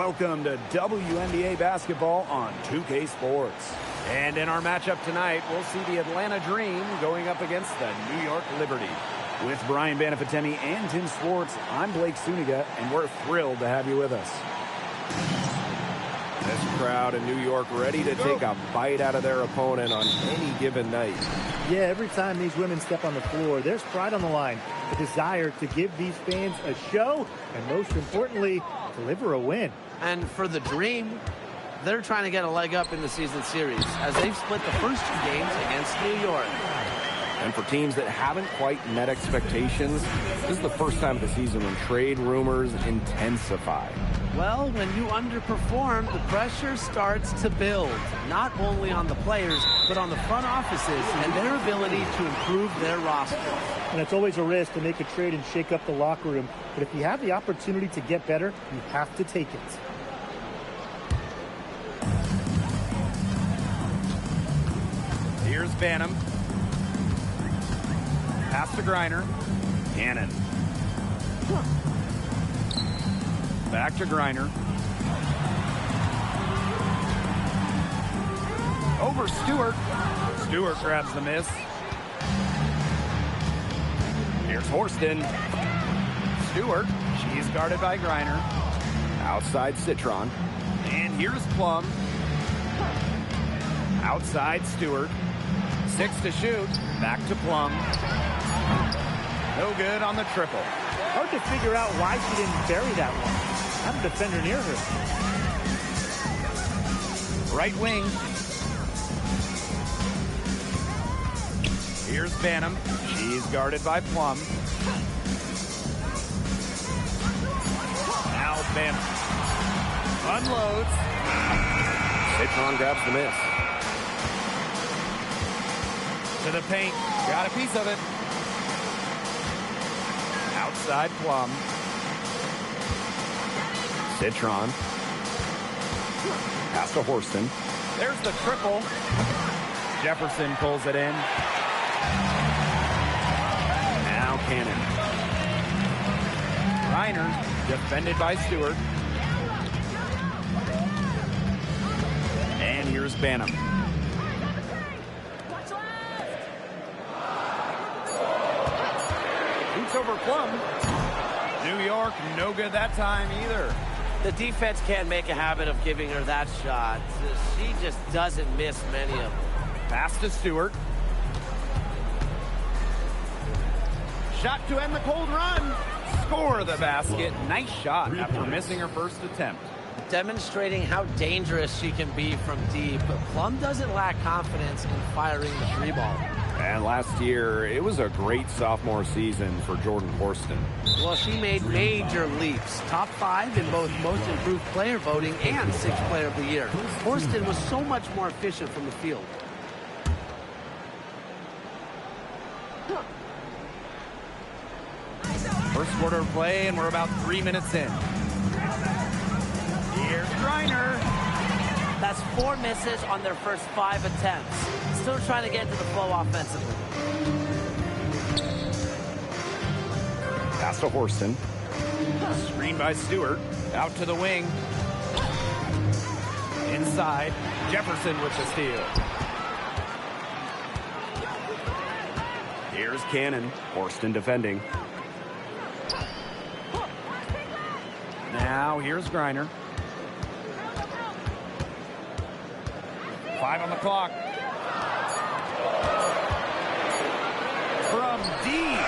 Welcome to WNBA basketball on 2K Sports. And in our matchup tonight, we'll see the Atlanta Dream going up against the New York Liberty. With Brian Banafitemi and Tim Swartz, I'm Blake Suniga, and we're thrilled to have you with us. This crowd in New York ready to take a bite out of their opponent on any given night. Yeah, every time these women step on the floor, there's pride on the line, a desire to give these fans a show, and most importantly, deliver a win. And for the Dream, they're trying to get a leg up in the season series as they've split the first two games against New York. And for teams that haven't quite met expectations, this is the first time of the season when trade rumors intensify. Well, when you underperform, the pressure starts to build, not only on the players, but on the front offices and their ability to improve their roster. And it's always a risk to make a trade and shake up the locker room. But if you have the opportunity to get better, you have to take it. Here's Banham. Pass to Griner. Cannon. Back to Griner. Over Stewart. Stewart grabs the miss. Here's Horston. Stewart. She's guarded by Griner. Outside Citron. And here's Plum. Outside Stewart. 6 to shoot. Back to Plum. No good on the triple. Hard to figure out why she didn't bury that one. Have a defender near her. Right wing. Here's Banham. She's guarded by Plum. Now Banham. Unloads. Citron grabs the miss. To the paint. Got a piece of it. Outside Plum. Citron. Pass to Horston. There's the triple. Jefferson pulls it in. Now Cannon. Reiner defended by Stewart. And here's Banham. Boots over Plum. New York, no good that time either. The defense can't make a habit of giving her that shot. She just doesn't miss many of them. Pass to Stewart. Shot to end the cold run. Score the basket. Nice shot after missing her first attempt. Demonstrating how dangerous she can be from deep. But Plum doesn't lack confidence in firing the three ball. And last year, it was a great sophomore season for Jordan Horston. Well, she made major leaps. Top 5 in both most improved player voting and 6th player of the year. Horston was so much more efficient from the field. First quarter of play, and we're about 3 minutes in. Here's Griner. That's 4 misses on their first 5 attempts. Still trying to get into the flow offensively. Pass to Horston. Screen by Stewart. Out to the wing. Inside. Jefferson with the steal. Here's Cannon. Horston defending. Now here's Griner. 5 on the clock. From deep.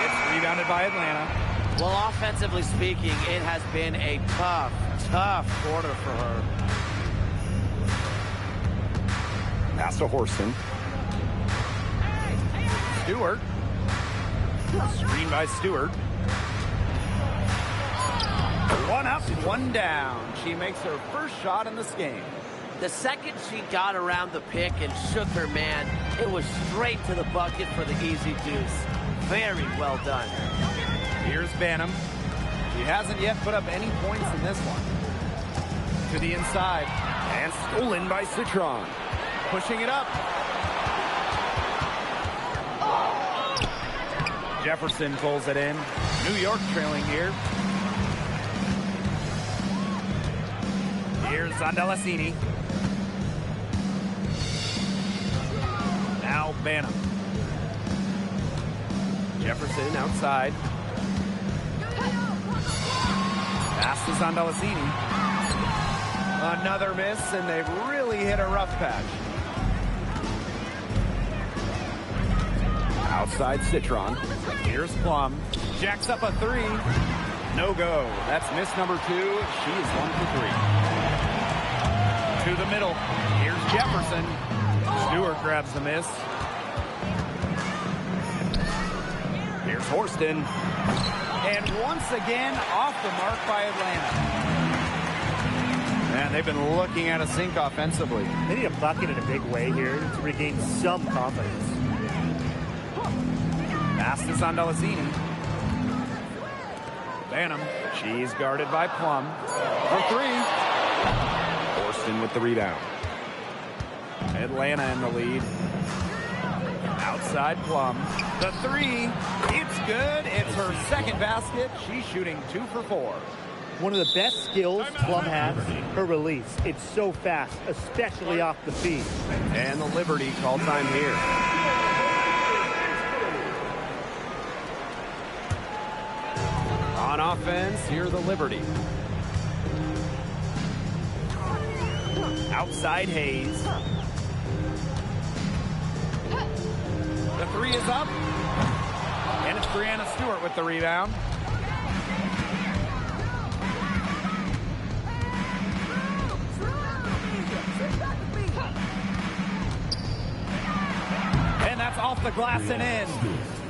It's rebounded by Atlanta. Well, offensively speaking, it has been a tough quarter for her. Pass to Horston. Stewart. Screen by Stewart. 1 up, 1 down. She makes her first shot in this game. The second she got around the pick and shook her man, it was straight to the bucket for the easy deuce. Very well done. Here's Banham. She hasn't yet put up any points in this one. To the inside. And stolen by Citron. Pushing it up. Jefferson pulls it in. New York trailing here. Sandalasini. Now Banham. Jefferson outside. Pass to Sandalasini. Another miss, and they've really hit a rough patch. Outside Citron. Here's Plum. Jacks up a three. No go. That's miss number 2. She is 1 for 3. To the middle. Here's Jefferson. Stewart grabs the miss. Here's Horston. And once again, off the mark by Atlanta. Man, they've been looking at a sink offensively. They need a bucket in a big way here to regain some confidence. Pass to Sandalasini. Banham. She's guarded by Plum. For 3. Horston with the rebound. Atlanta in the lead. Outside Plum. The 3. It's good. It's her second basket. She's shooting 2 for 4. One of the best skills Plum has, her release. It's so fast, especially off the feet. And the Liberty call time here. On offense, here the Liberty. Outside Hayes. The 3 is up. And it's Brianna Stewart with the rebound. And that's off the glass and in.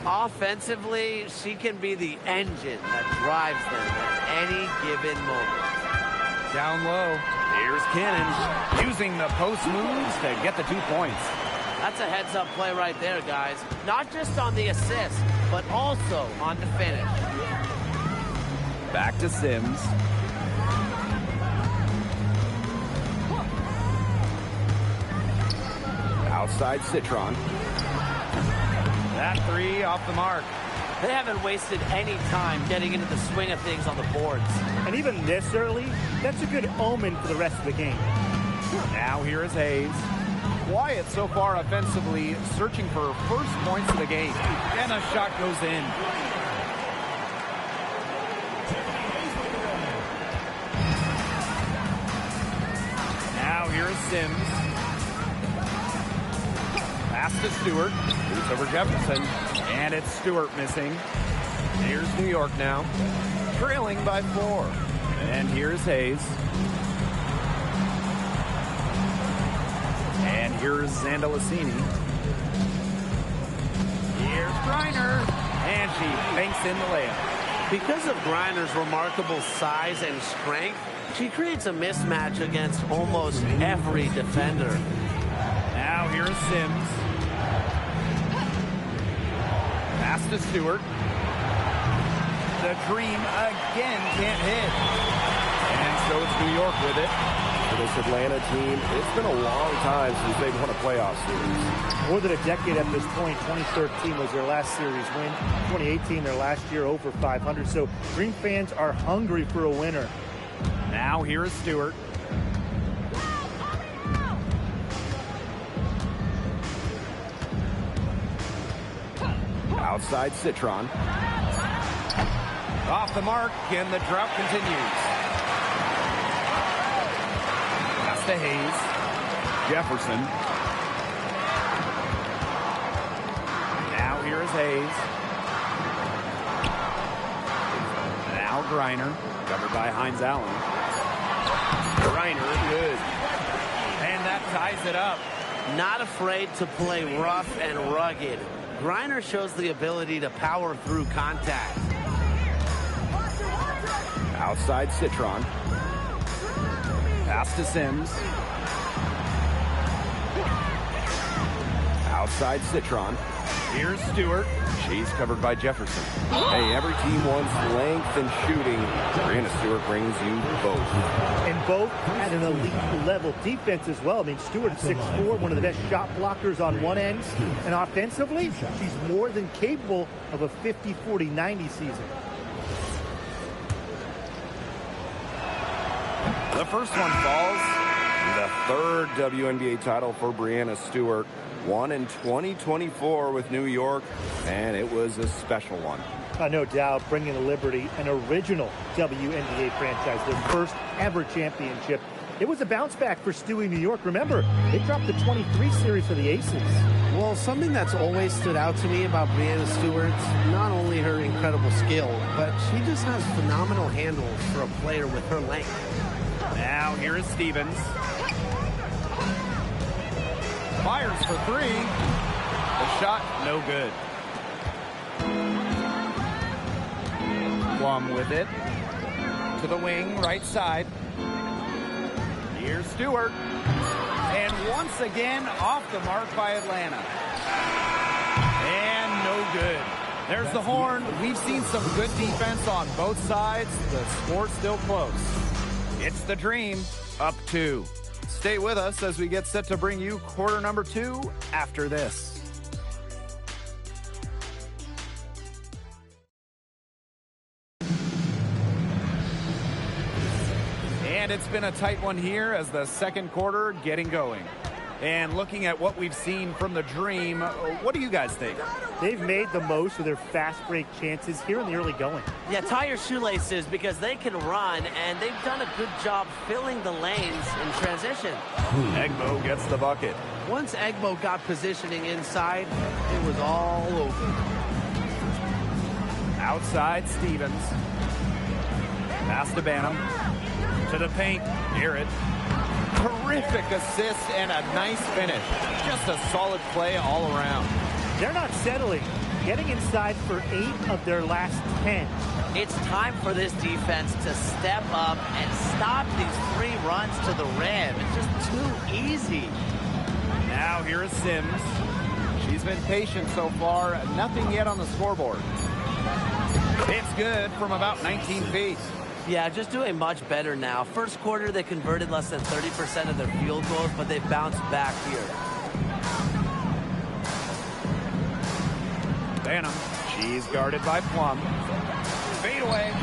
Offensively, she can be the engine that drives them at any given moment. Down low. Here's Cannon using the post moves to get the 2 points. That's a heads-up play right there, guys. Not just on the assist, but also on the finish. Back to Sims. Outside Citron. That 3 off the mark. They haven't wasted any time getting into the swing of things on the boards. And even this early, that's a good omen for the rest of the game. Now here is Hayes. Quiet so far offensively, searching for first points of the game. And a shot goes in. Now here is Sims. Pass to Stewart. Boots over Jefferson. And it's Stewart missing. Here's New York now. Trailing by 4. And here's Hayes. And here's Sandalasini. Here's Griner. And she banks in the layup. Because of Griner's remarkable size and strength, she creates a mismatch against almost every defender. Now here's Sims. Pass to Stewart. The Dream again can't hit. And so it's New York with it. For this Atlanta team, it's been a long time since they've won a playoff series. More than a decade at this point. 2013 was their last series win. 2018, their last year, over 500. So Dream fans are hungry for a winner. Now here is Stewart. Outside Citron. Off the mark, and the drought continues. Pass to Hayes. Jefferson. Now here is Hayes. Now Griner, covered by Hines Allen. Griner, good. And that ties it up. Not afraid to play rough and rugged. Griner shows the ability to power through contact. Outside Citron. Pass to Sims. Outside Citron. Here's Stewart. She's covered by Jefferson. Hey, every team wants length and shooting. Brianna Stewart brings you both. And both at an elite level defense as well. I mean, Stewart's 6'4", one of the best shot blockers on one end. And offensively, she's more than capable of a 50-40-90 season. The first one falls. The third WNBA title for Breanna Stewart. Won in 2024 with New York, and it was a special one. No doubt, bringing the Liberty an original WNBA franchise, their first ever championship. It was a bounce back for Stewie New York. Remember, they dropped the 23 series for the Aces. Well, something that's always stood out to me about Breanna Stewart, not only her incredible skill, but she just has phenomenal handles for a player with her length. Now here is Stevens. Fires for three. The shot, no good. Plum with it. To the wing, right side. Here's Stewart. And once again, off the mark by Atlanta. And no good. There's the horn. We've seen some good defense on both sides. The score's still close. It's the Dream, up 2. Stay with us as we get set to bring you quarter number 2 after this. And it's been a tight one here as the second quarter getting going. And looking at what we've seen from the Dream, what do you guys think? They've made the most of their fast break chances here in the early going. Yeah, tie your shoelaces because they can run, and they've done a good job filling the lanes in transition. Egbo gets the bucket. Once Egbo got positioning inside, it was all over. Outside, Stevens. Pass to Banham. To the paint, Garrett. Terrific assist and a nice finish. Just a solid play all around. They're not settling. Getting inside for 8 of their last 10. It's time for this defense to step up and stop these 3 runs to the rim. It's just too easy. Now here is Sims. She's been patient so far. Nothing yet on the scoreboard. It's good from about 19 feet. Yeah, just doing much better now. First quarter, they converted less than 30% of their field goals, but they bounced back here. Banham. She's guarded by Plum. Fade away.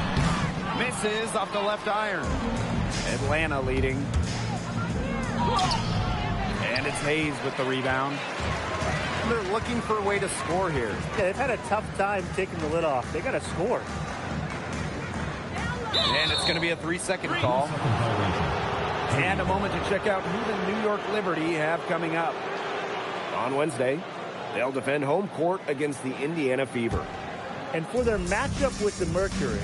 Misses off the left iron. Atlanta leading. And it's Hayes with the rebound. They're looking for a way to score here. Yeah, they've had a tough time taking the lid off. They got to score. And it's going to be a 3-second call. And a moment to check out who the New York Liberty have coming up. On Wednesday, they'll defend home court against the Indiana Fever. And for their matchup with the Mercury,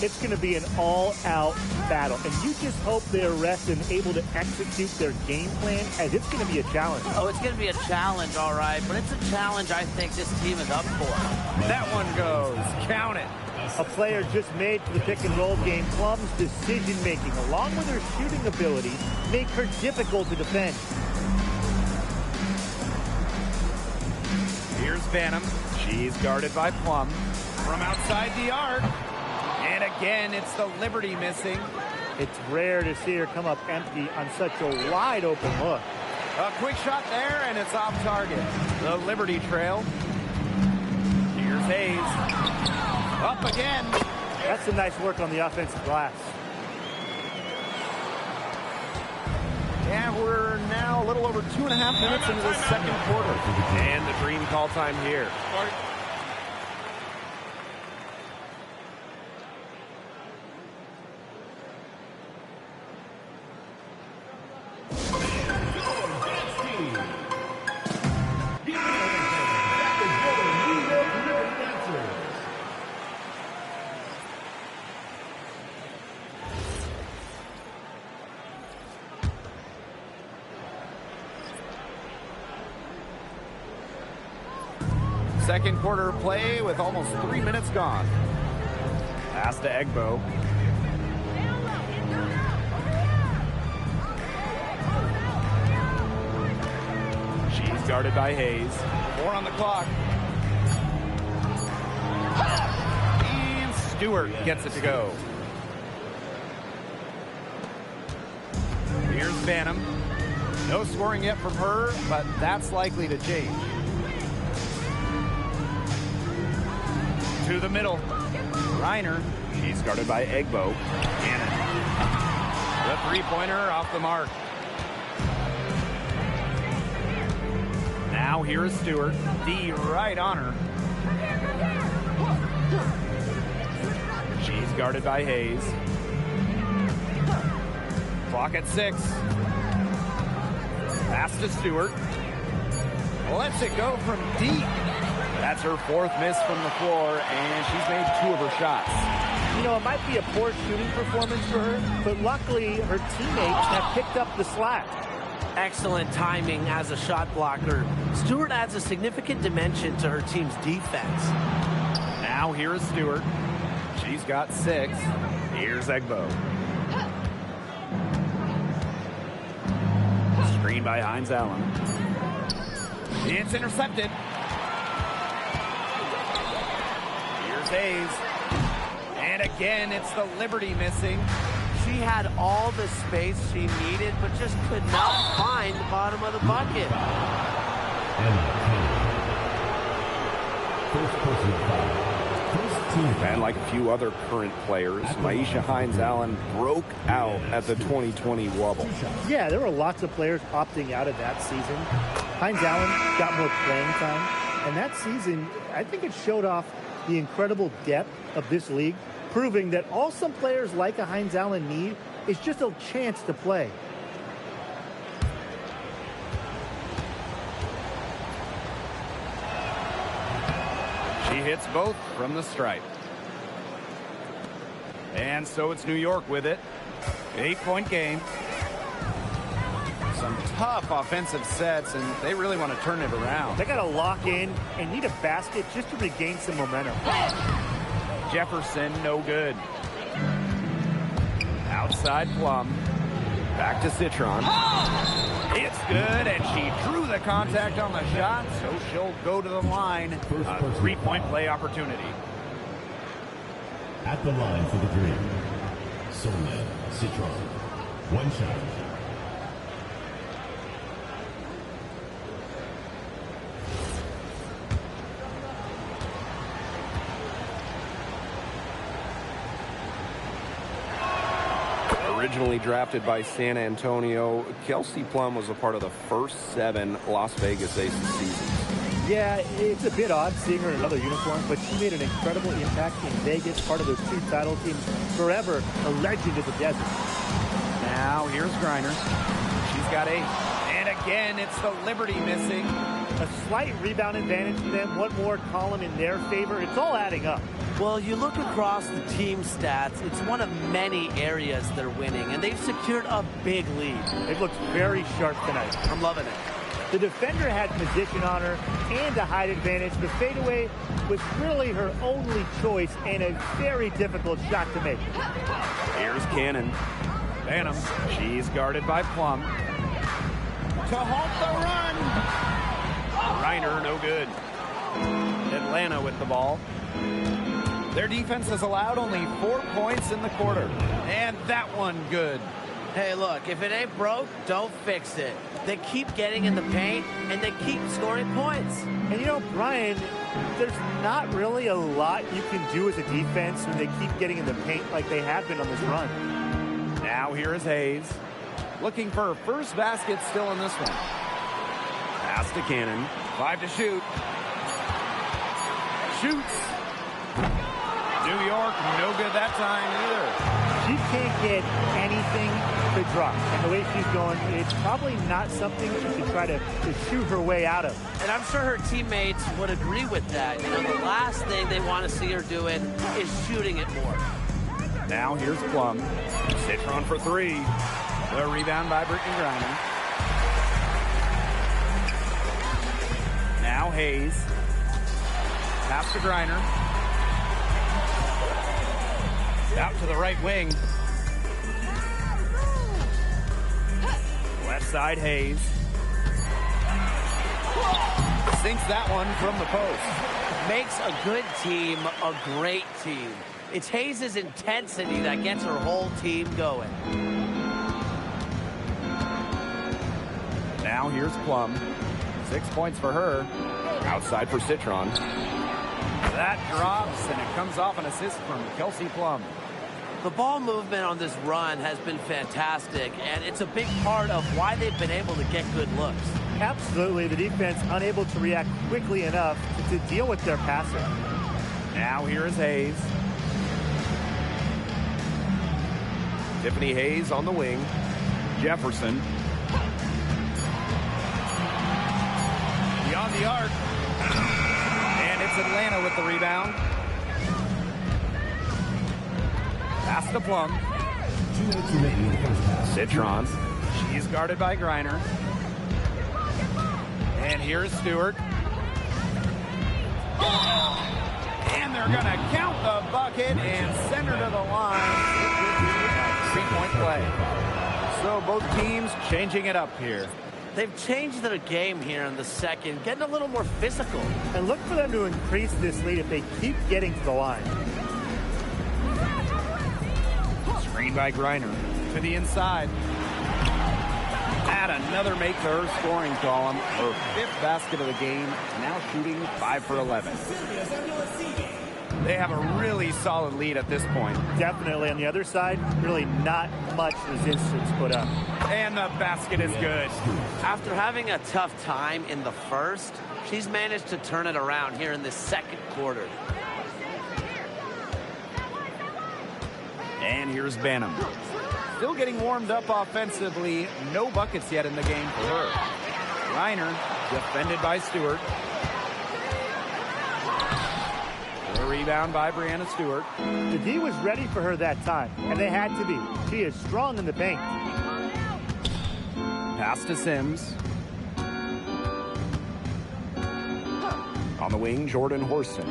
it's going to be an all-out battle. And you just hope they're rested and able to execute their game plan, as it's going to be a challenge. Oh, it's going to be a challenge, all right. But it's a challenge I think this team is up for. That one goes. Count it. A player just made for the pick-and-roll game. Plum's decision-making, along with her shooting ability, make her difficult to defend. Here's Banham. She's guarded by Plum. From outside the arc. And again, it's the Liberty missing. It's rare to see her come up empty on such a wide-open look. A quick shot there, and it's off target. The Liberty trail. Here's Hayes. Up again. That's some nice work on the offensive glass. And we're now a little over 2.5 minutes into the second quarter. And the Dream call time here. Second quarter play with almost 3 minutes gone. Pass to Egbo. She's guarded by Hayes. 4 on the clock. And Stewart gets it to go. Here's Banham. No scoring yet from her, but that's likely to change. To the middle. Reiner. She's guarded by Egbo. Cannon. The three-pointer off the mark. Now here is Stewart. D right on her. She's guarded by Hayes. Clock at 6. Pass to Stewart. Lets it go from deep. That's her 4th miss from the floor, and she's made 2 of her shots. You know, it might be a poor shooting performance for her, but luckily her teammates have picked up the slack. Excellent timing as a shot blocker. Stewart adds a significant dimension to her team's defense. Now here is Stewart. She's got 6. Here's Egbo. Screen by Hines Allen. It's intercepted. Here's Hayes. And again, it's the Liberty missing. She had all the space she needed, but just could not find the bottom of the bucket. And like a few other current players, Maisha Hines-Allen broke out at the 2020 Wubble. Yeah, there were lots of players opting out of that season. Hines-Allen got more playing time, and that season, I think it showed off the incredible depth of this league, proving that all some players like a Hines-Allen need is just a chance to play. She hits both from the stripe. And so it's New York with it. 8-point game. Some tough offensive sets, and they really want to turn it around. They got to lock in and need a basket just to regain some momentum. Jefferson, no good. Outside Plum. Back to Citron. It's good, and she drew the contact on the shot, so she'll go to the line. A 3-point play opportunity. At the line for the Dream, Soledad Citron. 1 shot. Originally drafted by San Antonio, Kelsey Plum was a part of the first 7 Las Vegas Aces seasons. Yeah, it's a bit odd seeing her in another uniform, but she made an incredible impact in Vegas, part of those 2 title teams. Forever a legend of the desert. Now here's Griner. She's got 8. And again, it's the Liberty missing. A slight rebound advantage for them, one more column in their favor. It's all adding up. Well, you look across the team stats, it's one of many areas they're winning, and they've secured a big lead. It looks very sharp tonight. I'm loving it. The defender had position on her and a height advantage. The fadeaway was really her only choice and a very difficult shot to make. Here's Cannon. Phantom. She's guarded by Plum. To halt the run. Reiner, no good. Atlanta with the ball. Their defense has allowed only 4 points in the quarter. And that one good. Hey, look, if it ain't broke, don't fix it. They keep getting in the paint, and they keep scoring points. And you know, Brian, there's not really a lot you can do as a defense when they keep getting in the paint like they have been on this run. Now here is Hayes. Looking for her first basket still in this one. Pass to Cannon. 5 to shoot. Shoots. New York, no good that time either. She can't get anything to drop. And the way she's going, it's probably not something she can try to shoot her way out of. And I'm sure her teammates would agree with that. You know, the last thing they want to see her doing is shooting it more. Now here's Plum. Citron for 3. The rebound by Brittany Griner. Now Hayes. Pass to Griner. Out to the right wing. Left side, Hayes. Sinks that one from the post. Makes a good team a great team. It's Hayes' intensity that gets her whole team going. Now here's Plum. 6 points for her. Outside for Citron. That drops, and it comes off an assist from Kelsey Plum. The ball movement on this run has been fantastic, and it's a big part of why they've been able to get good looks. Absolutely. The defense unable to react quickly enough to deal with their passer. Now here is Hayes. Tiffany Hayes on the wing. Jefferson. Beyond the arc. And it's Atlanta with the rebound. Pass to Plum. Citron. She's guarded by Griner. And here's Stewart. And they're going to count the bucket and send her to the line. 3-point play. So both teams changing it up here. They've changed their game here in the second, getting a little more physical. And look for them to increase this lead if they keep getting to the line. Screen by Griner to the inside. Add another make to her scoring column. Her 5th basket of the game. Now shooting 5 for 11. They have a really solid lead at this point. Definitely. On the other side, really not much resistance put up. And the basket is good. After having a tough time in the first, she's managed to turn it around here in the second quarter. And here's Banham. Still getting warmed up offensively. No buckets yet in the game for her. Reiner defended by Stewart. A rebound by Brianna Stewart. The D was ready for her that time, and they had to be. She is strong in the paint. Pass to Sims. On the wing, Jordan Horston.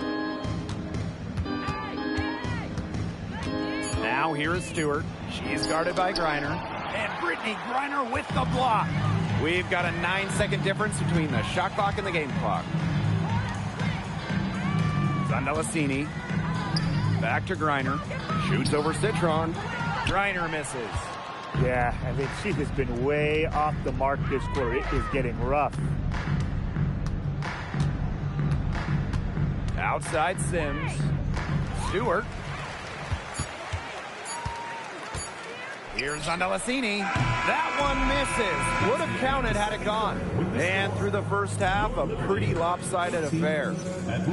Now here is Stewart. She's guarded by Griner. And Brittany Griner with the block. We've got a 9-second difference between the shot clock and the game clock. Zandalasini. Back to Griner. Shoots over Citron. Griner misses. Yeah, I think she has been way off the mark this quarter. It is getting rough. Outside Sims. Stewart. Here's Zandalasini. That one misses. Would have counted had it gone. And through the first half, a pretty lopsided affair.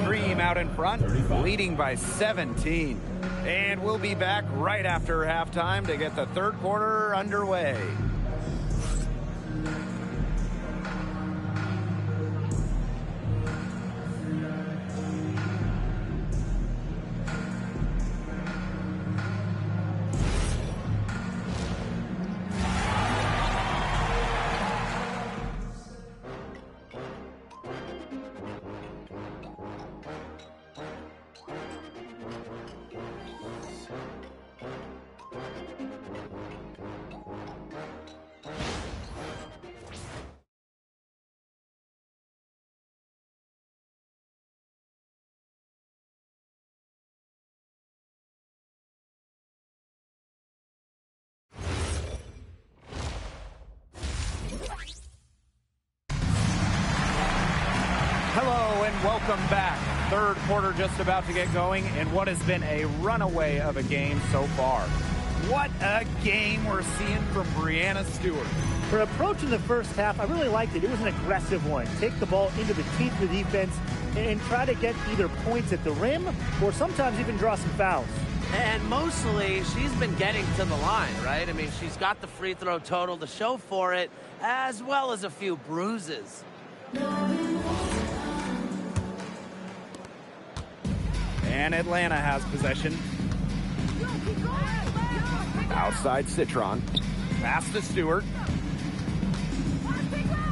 Dream out in front, leading by 17. And we'll be back right after halftime to get the third quarter underway. Welcome back. Third quarter just about to get going in what has been a runaway of a game so far. What a game we're seeing from Brianna Stewart. Her approach in the first half, I really liked it. It was an aggressive one. Take the ball into the teeth of the defense and try to get either points at the rim or sometimes even draw some fouls. And mostly, she's been getting to the line, right? I mean, she's got the free throw total to show for it, as well as a few bruises. And Atlanta has possession. Outside Citron. Pass to Stewart.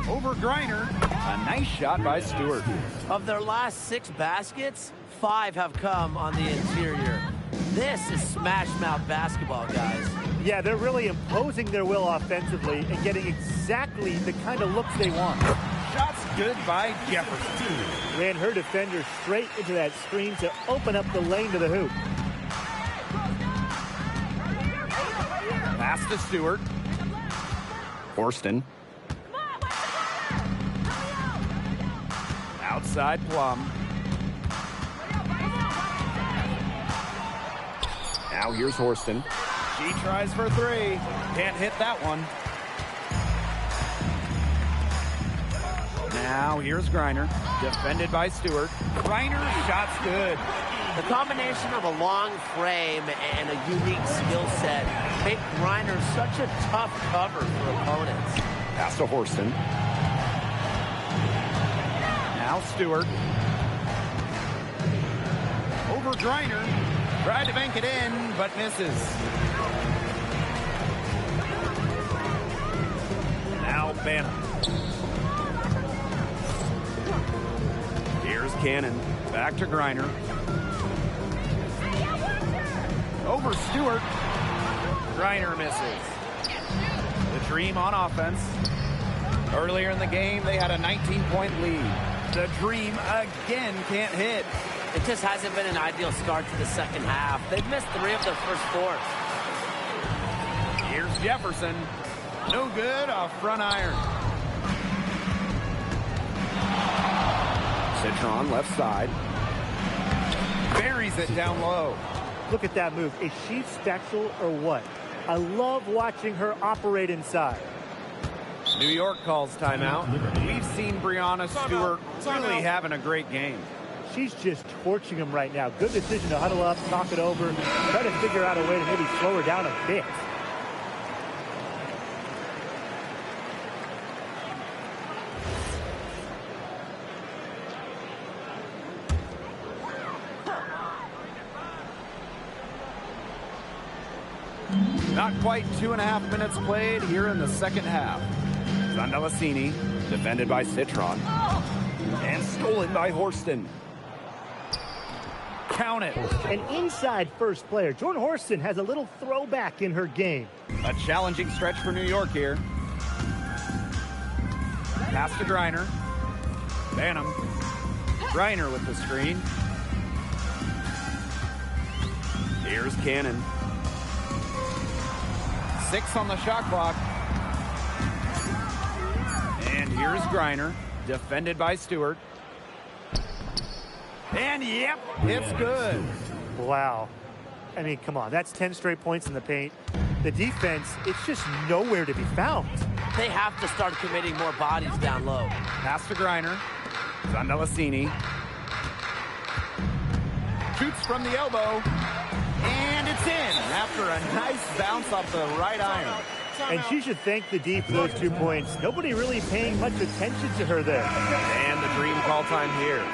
Over Griner. A nice shot by Stewart. Of their last 6 baskets, 5 have come on the interior. This is smash mouth basketball, guys. Yeah, they're really imposing their will offensively and getting exactly the kind of looks they want. Shots good by Jefferson. Ran her defender straight into that screen to open up the lane to the hoop. Pass to Stewart. Horston. Outside Plum. Now here's Horston. She tries for 3. Can't hit that one. Now here's Griner, defended by Stewart. Griner's shot's good. The combination of a long frame and a unique skill set make Griner such a tough cover for opponents. Pass to Horston. Now Stewart. Over Griner. Tried to bank it in, but misses. Now Banham. Here's Cannon. Back to Griner. Over Stewart. Griner misses. The Dream on offense. Earlier in the game, they had a 19-point lead. The Dream again can't hit. It just hasn't been an ideal start to the second half. They've missed 3 of their first 4. Here's Jefferson. No good off front iron. Citron left side. Buries it down low. Look at that move. Is she special or what? I love watching her operate inside. New York calls timeout. We've seen Breanna Stewart really having a great game. She's just torching him right now. Good decision to huddle up, talk it over, try to figure out a way to maybe slow her down a bit. Not quite 2.5 minutes played here in the second half. Zandalasini, defended by Citron. And stolen by Horston. Count it. An inside first player. Jordan Horston has a little throwback in her game. A challenging stretch for New York here. Pass to Griner. Banham. Griner with the screen. Here's Cannon. 6 on the shot clock. And here's Griner, defended by Stewart. And yep, it's good. Wow. I mean, come on. That's 10 straight points in the paint. The defense, it's just nowhere to be found. They have to start committing more bodies down low. Pass to Griner. Zandalasini. Shoots from the elbow. And it's in after a nice bounce off the right iron. And she should thank the D for those 2 points. Nobody really paying much attention to her there. And the Dream call time here.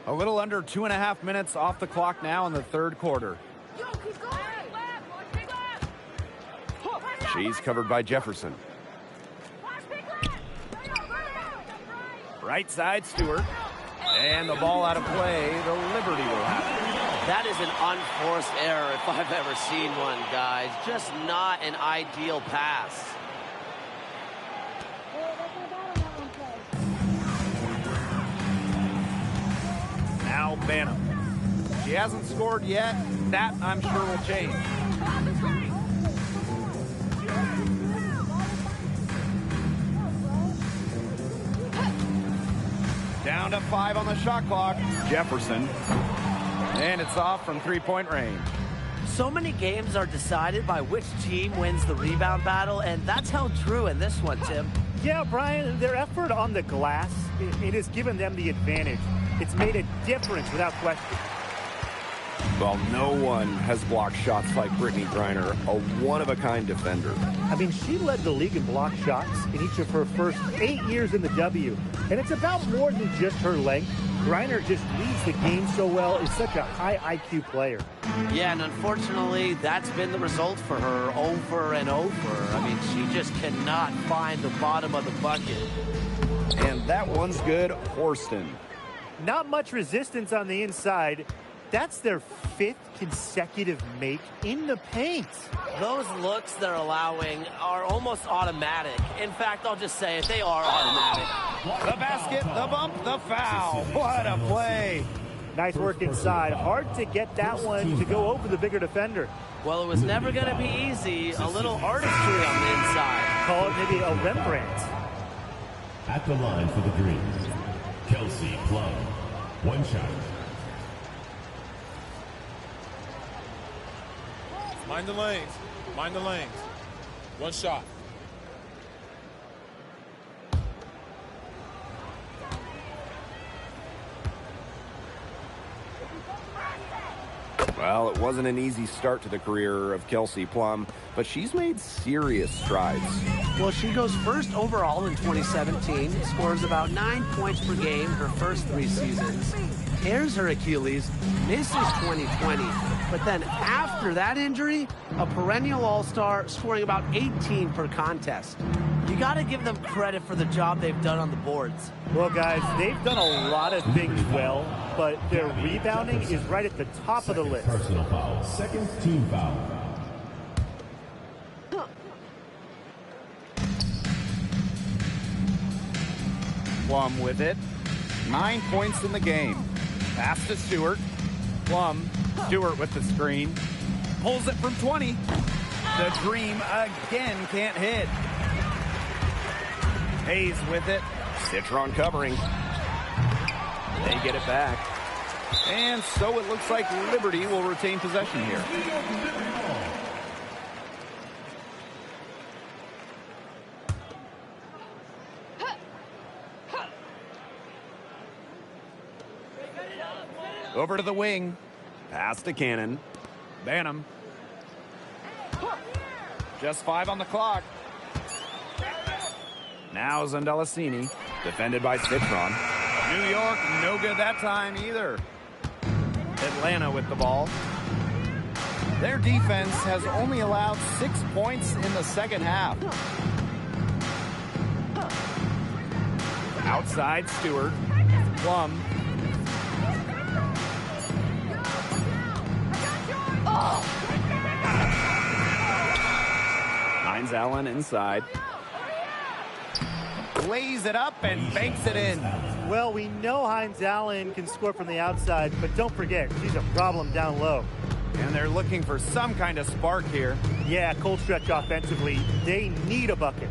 A little under 2.5 minutes off the clock now in the third quarter. She's covered by Jefferson. Right side, Stewart. And the ball out of play. The Liberty will have it. That is an unforced error if I've ever seen one, guys. Just not an ideal pass. Now Banham. She hasn't scored yet. That, I'm sure, will change. Down to 5 on the shot clock. Jefferson. And it's off from 3-point range. So many games are decided by which team wins the rebound battle, and that's held true in this one, Tim. Yeah, Brian, their effort on the glass, it has given them the advantage. It's made a difference without question. Well, no one has blocked shots like Brittany Griner, a one-of-a-kind defender. I mean, she led the league in block shots in each of her first 8 years in the W. And it's about more than just her length. Griner just leads the game so well, is such a high IQ player. Yeah, and unfortunately, that's been the result for her over and over. I mean, she just cannot find the bottom of the bucket. And that one's good. Horston. Not much resistance on the inside. That's their 5th consecutive make in the paint. Those looks they're allowing are almost automatic. In fact, I'll just say it, they are automatic. The basket, the bump, the foul. What a play. Nice work inside. Hard to get that one to go over the bigger defender. Well, it was never going to be easy. A little artistry on the inside. Call it maybe a Rembrandt. At the line for the Dream, Kelsey Plum. 1 shot. Mind the lanes. Mind the lanes. One shot. Well, it wasn't an easy start to the career of Kelsey Plum, but she's made serious strides. Well, she goes first overall in 2017, scores about 9 points per game her first 3 seasons, tears her Achilles, misses 2020, but then after that injury, a perennial all-star, scoring about 18 per contest. You got to give them credit for the job they've done on the boards. Well, guys, they've done a lot of things well, but their rebounding is right at the top of the list. Personal foul. Second team foul. Plum with it. 9 points in the game. Pass to Stewart. Plum. Stewart with the screen. Pulls it from 20. The Dream again can't hit. Hayes with it. Citron covering. They get it back. And so it looks like Liberty will retain possession here. Over to the wing. Pass to Cannon. Banham. Just 5 on the clock. Now Zandalasini, defended by Citron. New York, no good that time either. Atlanta with the ball. Their defense has only allowed 6 points in the second half. Outside Stewart. Plum. Hines Allen inside. Lays it up and banks it in. Well, we know Hines Allen can score from the outside, but don't forget, she's a problem down low. And they're looking for some kind of spark here. Yeah, cold stretch offensively. They need a bucket.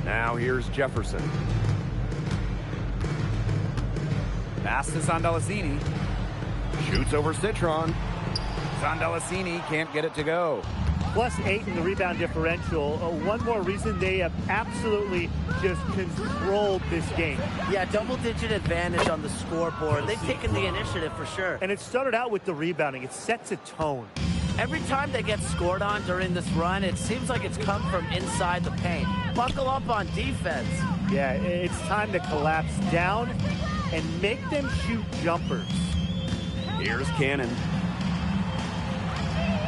Now here's Jefferson. Pass to Zandalasini. Shoots over Citron. Zandalasini can't get it to go. +8 in the rebound differential. One more reason they have absolutely just controlled this game. Yeah, double-digit advantage on the scoreboard. They've taken the initiative for sure. And it started out with the rebounding. It sets a tone. Every time they get scored on during this run, it seems like it's come from inside the paint. Buckle up on defense. Yeah, it's time to collapse down and make them shoot jumpers. Here's Cannon.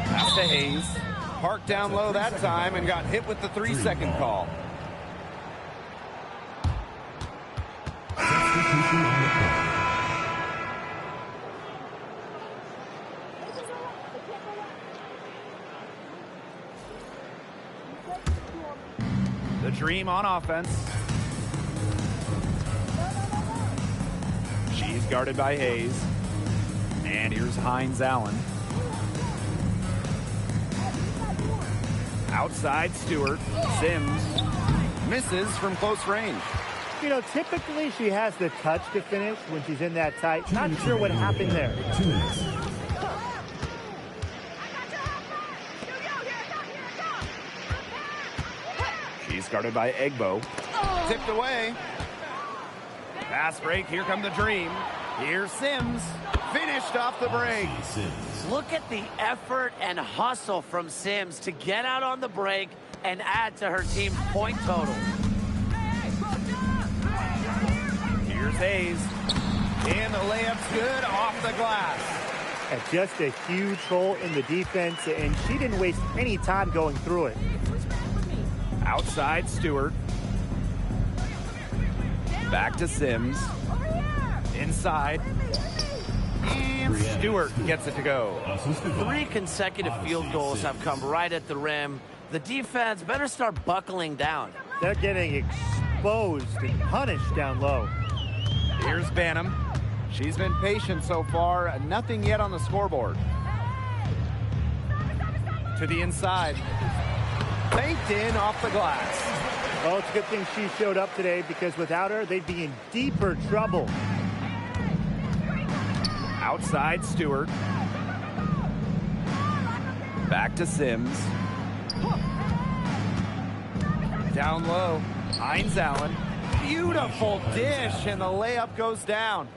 Pass to Hayes. Parked down low that time and got hit with the 3-second call. The Dream on offense. She's guarded by Hayes. And here's Hines Allen. Outside Stewart. Sims misses from close range. You know, typically she has the touch to finish when she's in that tight. Not sure what happened there. 2 minutes. She's guarded by Egbo. Tipped away. Pass break. Here come the Dream. Here's Sims. Finished off the break. Look at the effort and hustle from Sims to get out on the break and add to her team's point total. Here's Hayes. And the layup's good off the glass. And just a huge hole in the defense, and she didn't waste any time going through it. Outside Stewart. Back to Sims. Inside. And Stewart gets it to go. 3 consecutive field goals have come right at the rim. The defense better start buckling down. They're getting exposed and punished down low. Here's Banham. She's been patient so far. Nothing yet on the scoreboard. To the inside. Banked in off the glass. Well, it's a good thing she showed up today, because without her, they'd be in deeper trouble. Outside Stewart. Back to Sims. Down low. Hines Allen. Beautiful dish, and the layup goes down.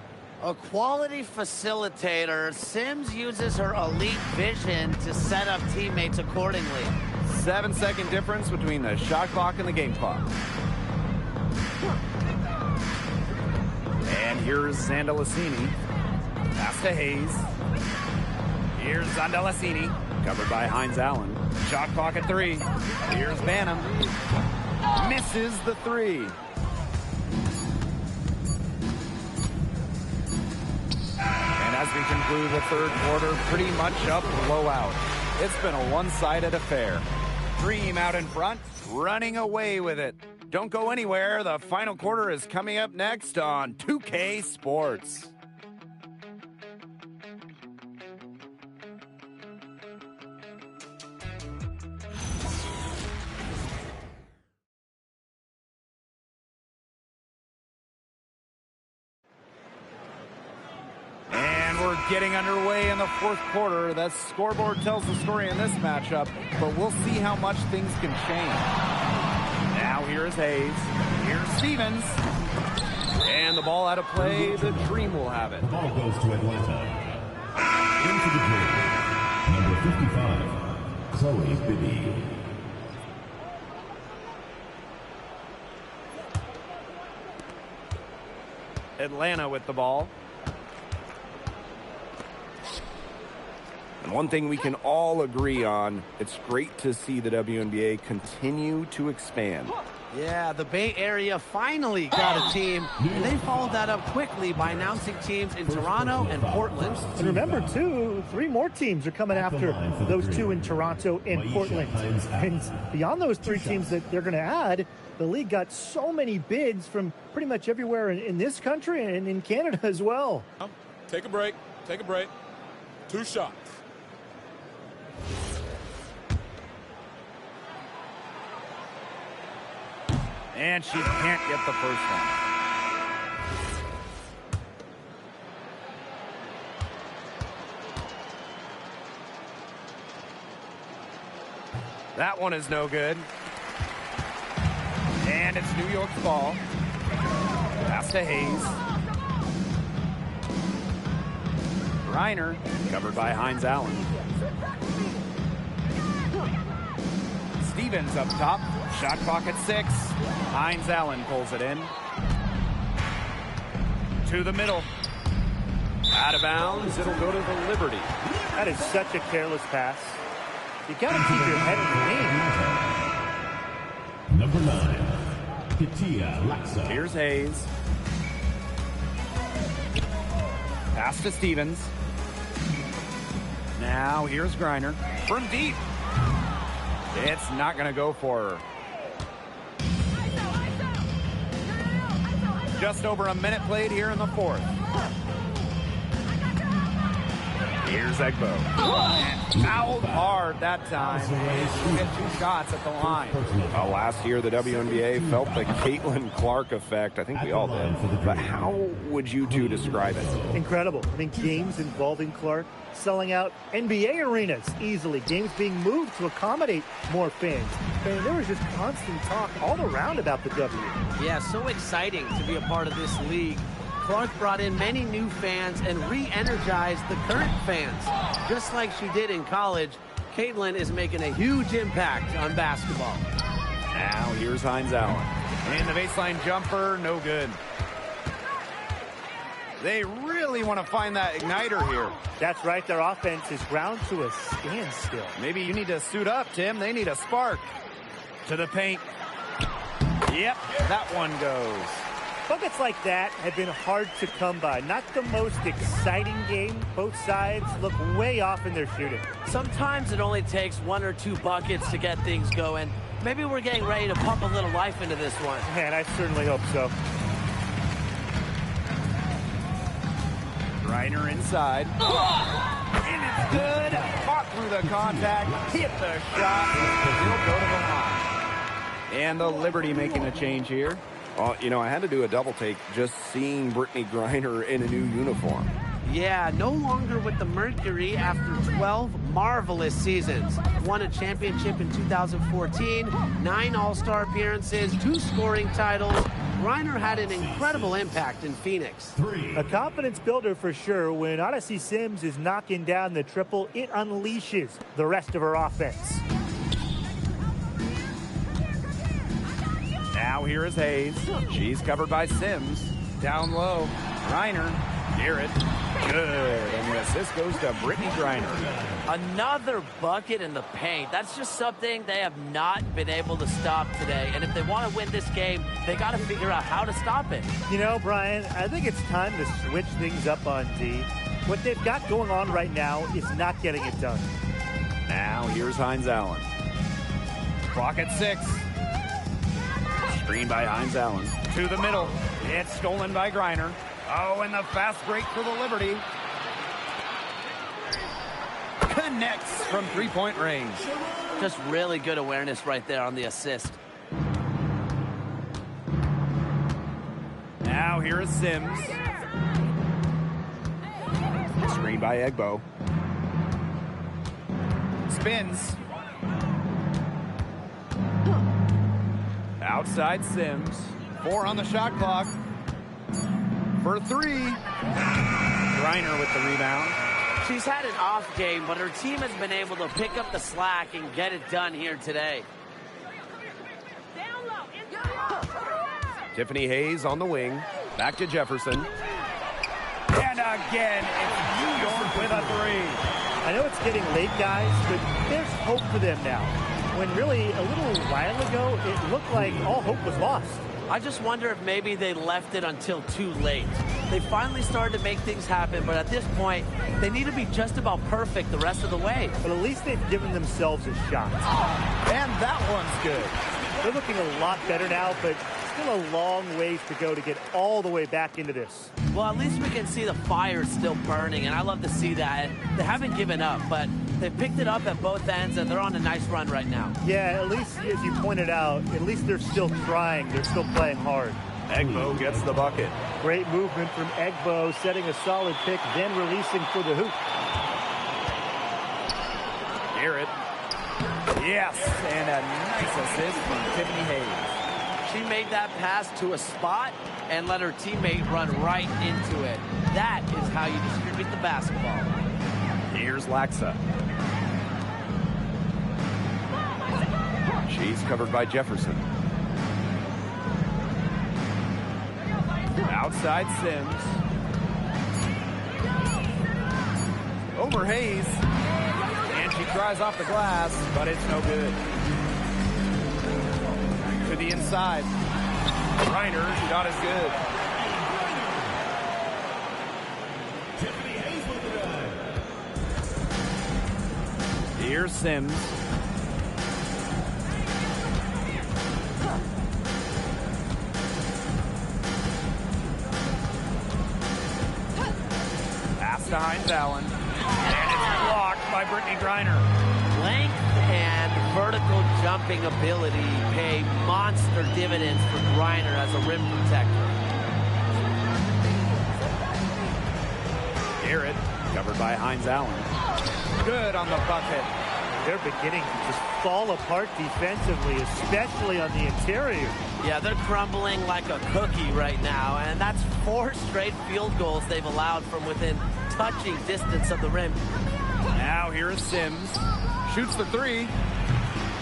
A quality facilitator, Sims uses her elite vision to set up teammates accordingly. 7-second difference between the shot clock and the game clock. And here's Zandalasini. Pass to Hayes. Here's Zandalasini. Covered by Hines Allen. Shot clock at 3. Here's Banham. Misses the 3. And as we conclude the third quarter, pretty much a blowout. It's been a one-sided affair. Dream out in front, running away with it. Don't go anywhere. The final quarter is coming up next on 2K Sports. We're getting underway in the fourth quarter. The scoreboard tells the story in this matchup, but we'll see how much things can change. Now here's Hayes. Here's Stevens. And the ball out of play. The Dream will have it. The ball goes to Atlanta. Into the Dream. Number 55, Chloe Bibby. Atlanta with the ball. And one thing we can all agree on, it's great to see the WNBA continue to expand. Yeah, the Bay Area finally got a team, and they followed that up quickly by announcing teams in Toronto and Portland. And remember, too, 3 more teams are coming after those 2 in Toronto and Portland. And beyond those 3 teams that they're going to add, the league got so many bids from pretty much everywhere in this country and in Canada as well. Take a break. Take a break. 2 shots. And she can't get the first one. That one is no good. And it's New York's ball. Pass to Hayes. Reiner, covered by Hines Allen. Stevens up top. Shot clock at 6. Hines Allen pulls it in. To the middle. Out of bounds. It'll go to the Liberty. That is such a careless pass. You got to keep your head in the game. Number 9, Katia Laxa. Here's Hayes. Pass to Stevens. Now here's Griner. From deep. It's not going to go for her. Just over a minute played here in the fourth. Here's Egbo. And fouled hard that time. She'll get 2 shots at the line. Last year, the WNBA felt the Caitlin Clark effect. I think we all did. But how would you 2 describe it? Incredible. I mean, games involving Clark selling out NBA arenas easily. Games being moved to accommodate more fans. And there was just constant talk all around about the W. Yeah, so exciting to be a part of this league. Clark brought in many new fans and re-energized the current fans. Just like she did in college, Caitlin is making a huge impact on basketball. Now here's Hines Allen. And the baseline jumper, no good. They really want to find that igniter here. That's right. Their offense is ground to a standstill. Maybe you need to suit up, Tim. They need a spark. To the paint. Yep, that one goes. Buckets like that have been hard to come by. Not the most exciting game. Both sides look way off in their shooting. Sometimes it only takes 1 or 2 buckets to get things going. Maybe we're getting ready to pump a little life into this one. Man, I certainly hope so. Reiner inside. And it's good. Fought through the contact. Hit the shot. He'll go to the line. And the Liberty making a change here. You know, I had to do a double take just seeing Brittany Griner in a new uniform. Yeah, no longer with the Mercury after 12 marvelous seasons. Won a championship in 2014, 9 All-Star appearances, 2 scoring titles. Griner had an incredible impact in Phoenix. A confidence builder for sure. When Odyssey Sims is knocking down the triple, it unleashes the rest of her offense. Now here is Hayes. She's covered by Sims. Down low. Griner. Garrett. Good. And the assist goes to Brittany Griner. Another bucket in the paint. That's just something they have not been able to stop today. And if they want to win this game, they got to figure out how to stop it. You know, Brian, I think it's time to switch things up on D. What they've got going on right now is not getting it done. Now here's Hines Allen. Clock at 6. Screen by Hines Allen. To the middle. It's stolen by Griner. Oh, and the fast break for the Liberty. Connects from three-point range. Just really good awareness right there on the assist. Now here is Sims. Screen by Egbo. Spins. Outside Sims. 4 on the shot clock. For 3. Griner with the rebound. She's had an off game, but her team has been able to pick up the slack and get it done here today. Tiffany Hayes on the wing. Back to Jefferson. And again, it's New York with a 3. I know it's getting late, guys, but there's hope for them now. When really, a little while ago, it looked like all hope was lost. I just wonder if maybe they left it until too late. They finally started to make things happen, but at this point, they need to be just about perfect the rest of the way. But at least they've given themselves a shot. And that one's good. They're looking a lot better now, but still a long ways to go to get all the way back into this. Well, at least we can see the fire still burning, and I love to see that. They haven't given up, but they picked it up at both ends, and they're on a nice run right now. Yeah, at least, as you pointed out, at least they're still trying. They're still playing hard. Egbo gets the bucket. Great movement from Egbo, setting a solid pick, then releasing for the hoop. Garrett. Yes, and a nice assist from Tiffany Hayes. She made that pass to a spot and let her teammate run right into it. That is how you distribute the basketball. Here's Laxa. She's covered by Jefferson. Outside Sims. Over Hayes. And she tries off the glass, but it's no good. To the inside. Griner, she not as good. Here's Sims. Pass to Hines Allen. And it's blocked by Brittany Griner. Length and vertical jumping ability pay monster dividends for Griner as a rim protector. Garrett, covered by Hines Allen. Good on the bucket. They're beginning to just fall apart defensively, especially on the interior. Yeah, they're crumbling like a cookie right now, and that's 4 straight field goals they've allowed from within touching distance of the rim. Now here is Sims. Shoots the 3.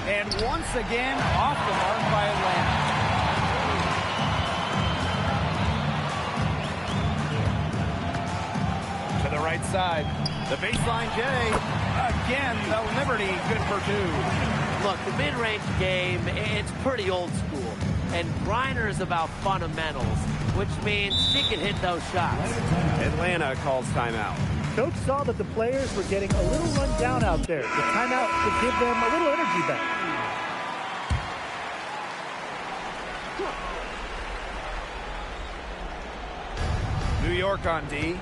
And once again, off the mark by Atlanta. To the right side. The baseline J. Again, the Liberty good for 2. Look, the mid-range game, it's pretty old school. And Griner is about fundamentals, which means she can hit those shots. Atlanta calls timeout. Coach saw that the players were getting a little run down out there. The timeout to give them a little energy back. New York on D.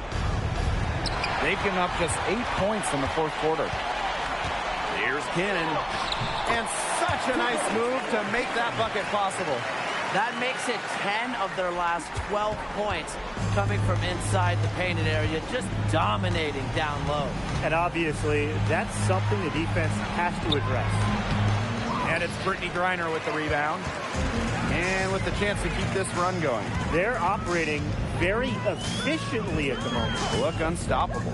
They've given up just 8 points in the fourth quarter. Here's Cannon. And such a nice move to make that bucket possible. That makes it 10 of their last 12 points coming from inside the painted area, just dominating down low. And obviously, that's something the defense has to address. And it's Brittany Griner with the rebound. And with the chance to keep this run going. They're operating very efficiently at the moment. Look unstoppable.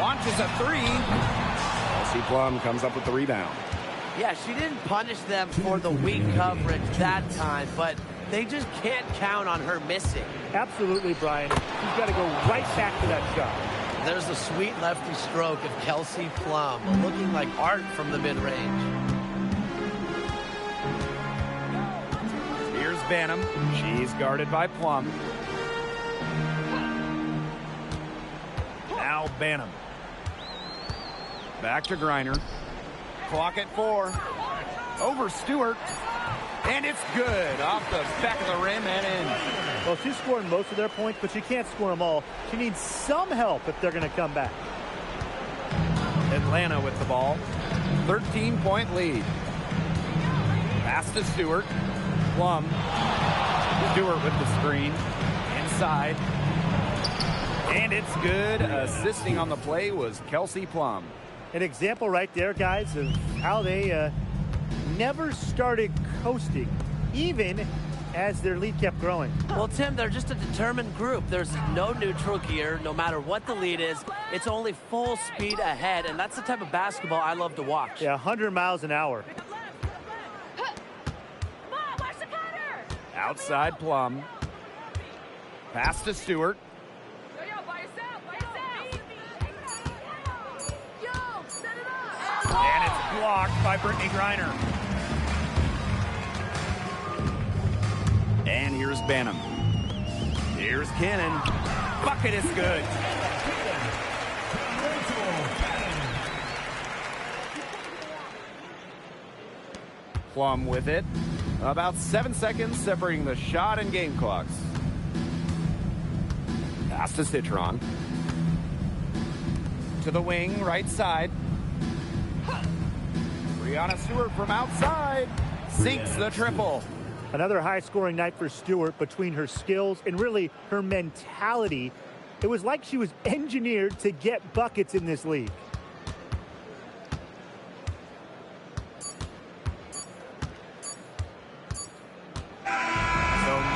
Launches a three. Kelsey Plum comes up with the rebound. Yeah, she didn't punish them for the weak coverage that time, but they just can't count on her missing. Absolutely, Brian. She's got to go right back to that shot. There's a sweet lefty stroke of Kelsey Plum, looking like art from the mid-range. Here's Banham. She's guarded by Plum. Now Banham. Back to Griner. Clock at 4. Over Stewart. And it's good. Off the back of the rim and in. Well, she's scoring most of their points, but she can't score them all. She needs some help if they're going to come back. Atlanta with the ball. 13-point lead. Pass to Stewart. Plum. Stewart with the screen. Inside. And it's good. Assisting on the play was Kelsey Plum. An example right there, guys, of how they never started coasting, even as their lead kept growing. Well, Tim, they're just a determined group. There's no neutral gear. No matter what the lead is, it's only full speed ahead, and that's the type of basketball I love to watch. Yeah, 100 miles an hour. Outside Plum. Pass to Stewart. And it's blocked by Brittany Griner. And here's Banham. Here's Cannon. Bucket is good. Plum with it. About 7 seconds separating the shot and game clocks. Pass to Citron. To the wing, right side. Brianna Stewart from outside sinks the triple. Another high-scoring night for Stewart. Between her skills and really her mentality, it was like she was engineered to get buckets in this league. So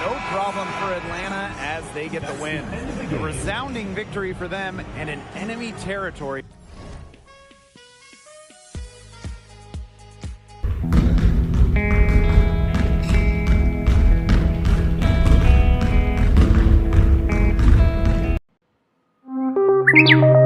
no problem for Atlanta as they get the win. A resounding victory for them and an enemy territory. Thank you.